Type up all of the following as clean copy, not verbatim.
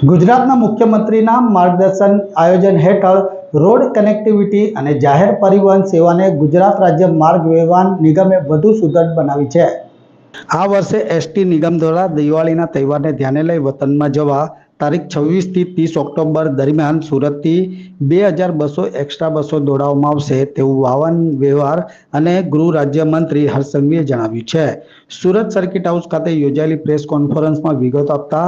ગુજરાતના મુખ્યમંત્રીના માર્ગદર્શન આયોજન હેઠળ રોડ કનેક્ટિવિટી અને જાહેર પરિવહન સેવાને ગુજરાત રાજ્ય માર્ગ વ્યવહાર નિગમે વધુ સુદૃઢ બનાવી છે। આ વર્ષે એસટી નિગમ દ્વારા દિવાળીના તહેવારને ધ્યાને લઈ વતનમાં જવા તારીખ 26 થી 30 ઓક્ટોબર દરમિયાન સુરતથી 2200 એક્સ્ટ્રા બસો દોડાવવામાં આવશે તેવું વાહન વ્યવહાર અને ગૃહ રાજ્યમંત્રી હર્ષ સંઘવીએ જણાવ્યું છે। સુરત સર્કિટ હાઉસ ખાતે યોજાયેલી પ્રેસ કોન્ફરન્સમાં વિગત આપતા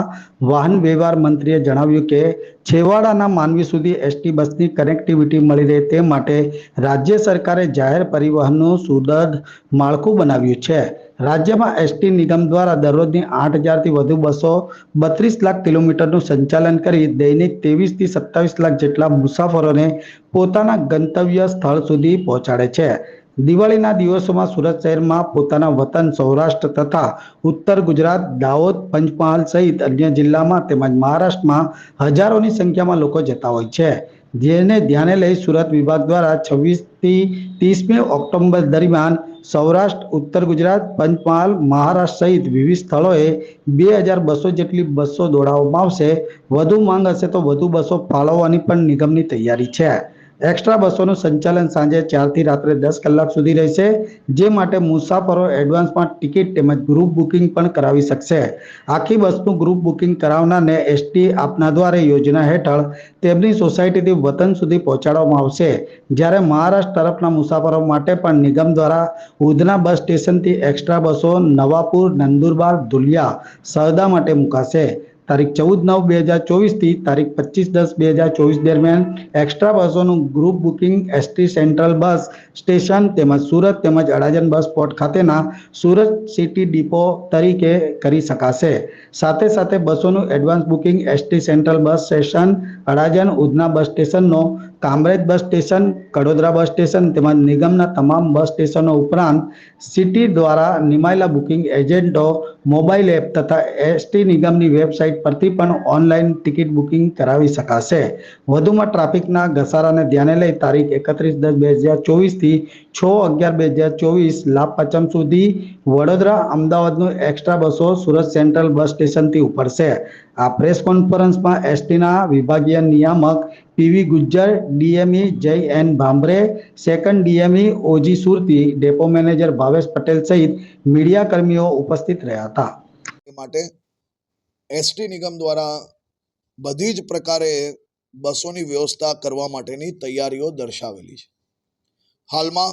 વાહન વ્યવહાર મંત્રીએ જણાવ્યું કે છેવાડાના માનવી સુધી એસટી બસની કનેક્ટિવિટી મળી રહે તે માટે રાજ્ય સરકારે જાહેર પરિવહનનું સુદૃઢ માળખું બનાવ્યું છે। રાજ્યમાં એસટી નિગમ દ્વારા દરરોજની 8000થી વધુ બસો 32 લાખ કિલોમીટરનું સંચાલન કરી દૈનિક 23 થી 27 લાખ જેટલા મુસાફરોને પોતાના ગંતવ્ય સ્થળ સુધી પહોંચાડે છે। દિવાળીના દિવસોમાં સુરત શહેરમાં પોતાના વતન સૌરાષ્ટ્ર તથા ઉત્તર ગુજરાત, દાહોદ, પંચમહાલ સહિત અન્ય જિલ્લામાં તેમજ મહારાષ્ટ્રમાં હજારોની સંખ્યામાં લોકો જતા હોય છે, જેને ધ્યાને લઈ સુરત વિભાગ દ્વારા 26 થી 30 ઓક્ટોબર દરમિયાન સૌરાષ્ટ્ર, ઉત્તર ગુજરાત, પંચમહાલ, મહારાષ્ટ્ર સહિત વિવિધ સ્થળોએ 2200 જેટલી બસો દોડાવવામાં આવશે। વધુ માંગ હશે તો વધુ બસો ફાળવવાની પણ નિગમની તૈયારી છે। એક્સ્ટ્રા બસોનું સંચાલન સાંજે 4 થી રાત્રે 10 કલાક સુધી રહેશે, જે માટે મુસાફરો એડવાન્સમાં ટિકિટ તેમજ ગ્રુપ બુકિંગ પણ કરાવી શકશે। આખી બસનું ગ્રુપ બુકિંગ કરાવનારને એસટી આપના દ્વારા યોજના હેઠળ તેમની સોસાયટીથી વતન સુધી પહોંચાડવામાં આવશે, જ્યારે મહારાષ્ટ્ર તરફના મુસાફરો માટે પણ નિગમ દ્વારા ઉધના બસ સ્ટેશનથી એક્સ્ટ્રા બસો નવાપુર, નંદુરબાર, ધુલિયા, સરદા માટે મુકાશે। તારીખ 14/9/2024 થી તારીખ 25/10/2024 દરમિયાન એક્સ્ટ્રા બસોનું group booking ST central bus station તેમજ સુરત તેમજ અડાજણ બસ સ્પોટ ખાતેના સુરત સિટી ડિપો તરીકે કરી શકાશે। સાથે સાથે બસોનું advance booking ST central bus station, Adajan, Udhna bus સ્ટેશનનો, Kamrej bus station, Kadodara bus station તેમજ નિગમના તમામ બસ સ્ટેશનો ઉપરાંત સિટી દ્વારા નિમાયેલા બુકિંગ એજન્ટો મોબાઈલ એપ તથા એસટી નિગમની વેબસાઇટ પરથી પણ ઓનલાઈન ટિકિટ બુકિંગ કરાવી શકાશે। વધુમાં ટ્રાફિકના ઘસારાને ધ્યાને લઈ તારીખ 31/10/2024 થી 6/11/2024 લાભ પાંચમ સુધી વડોદરા, અમદાવાદનું એક્સ્ટ્રા બસો સુરત સેન્ટ્રલ બસ સ્ટેશનથી ઉપડશે। આ પ્રેસ કોન્ફરન્સમાં એસટીના વિભાગીય નિયામક પીવી ગુજ્જર, ડીએમઈ જય એન ભાંભરે, સેકન્ડ ડીએમઈ ઓજી સુરતી, ડેપો મેનેજર ભાવેશ પટેલ સહિત મીડિયા કર્મીઓ ઉપસ્થિત રહ્યા હતા। માટે એસટી નિગમ દ્વારા બધી જ પ્રકારે બસોની વ્યવસ્થા કરવા માટેની તૈયારીઓ દર્શાવેલી છે। હાલમાં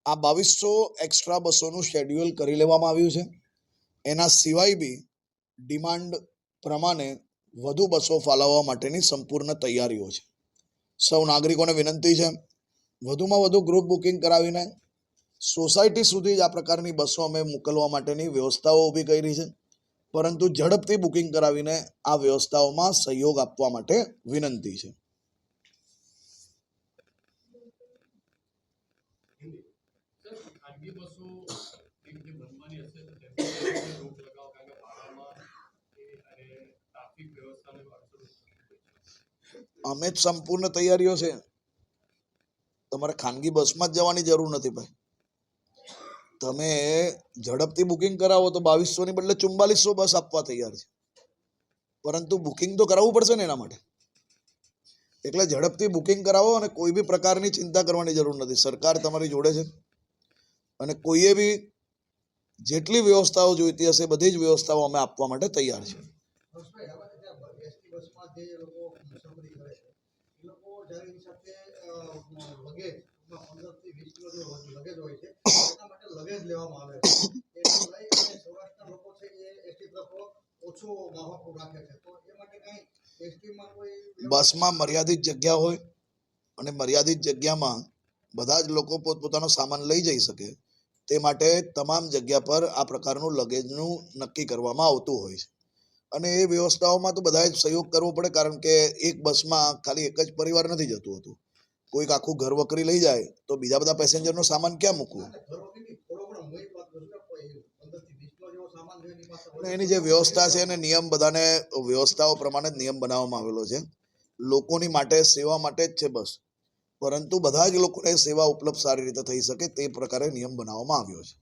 આ 2200 એક્સ્ટ્રા બસોનું શેડ્યુલ કરી લેવામાં આવ્યું છે। એના સિવાય બી ડિમાન્ડ પ્રમાણે વધુ બસો ફાળવવા માટેની સંપૂર્ણ તૈયારીઓ છે। સૌ નાગરિકોને વિનંતી છે, વધુમાં વધુ ગ્રુપ બુકિંગ કરાવીને સોસાયટી સુધી જ આ પ્રકારની બસો અમે મોકલવા માટેની વ્યવસ્થાઓ ઊભી કરી છે, પરંતુ ઝડપથી બુકિંગ કરાવીને આ વ્યવસ્થાઓમાં સહયોગ આપવા માટે વિનંતી છે। અમે જ સંપૂર્ણ તૈયારીઓ છે, તમારે ખાનગી બસમાં જ જવાની જરૂર નથી ભાઈ। તમે ઝડપથી બુકિંગ કરાવો તો 2200 ની બદલે 4400 બસ આપવા તૈયાર છે, પરંતુ બુકિંગ તો કરાવવું પડશે ને એના માટે। એટલે ઝડપથી બુકિંગ કરાવો અને કોઈ બી પ્રકારની ચિંતા કરવાની જરૂર નથી। સરકાર તમારી જોડે છે અને કોઈએ બી જેટલી વ્યવસ્થાઓ જોઈતી હશે બધી જ વ્યવસ્થાઓ અમે આપવા માટે તૈયાર છે। બસમાં મર્યાદિત જગ્યા હોય અને મર્યાદિત જગ્યામાં બધા જ લોકો પોતપોતાનો સામાન લઈ જઈ શકે તે માટે તમામ જગ્યા પર આ પ્રકારનું લગેજનું નક્કી કરવામાં આવતું હોય છે અને એ વ્યવસ્થાઓમાં તો બધાએ સહયોગ કરવો પડે, કારણ કે એક બસમાં ખાલી એક જ પરિવાર નથી જતું હોતું। કોઈક આખું ઘર વકરી લઈ જાય તો બીજા બધા પેસેન્જરનો સામાન ક્યાં મૂકવું? એની જે વ્યવસ્થા છે અને નિયમ બધાને વ્યવસ્થાઓ પ્રમાણે જ નિયમ બનાવવામાં આવેલો છે। લોકોની માટે, સેવા માટે જ છે બસ, પરંતુ બધા જ લોકોને સેવા ઉપલબ્ધ સારી રીતે થઈ શકે તે પ્રકારે નિયમ બનાવવામાં આવ્યો છે।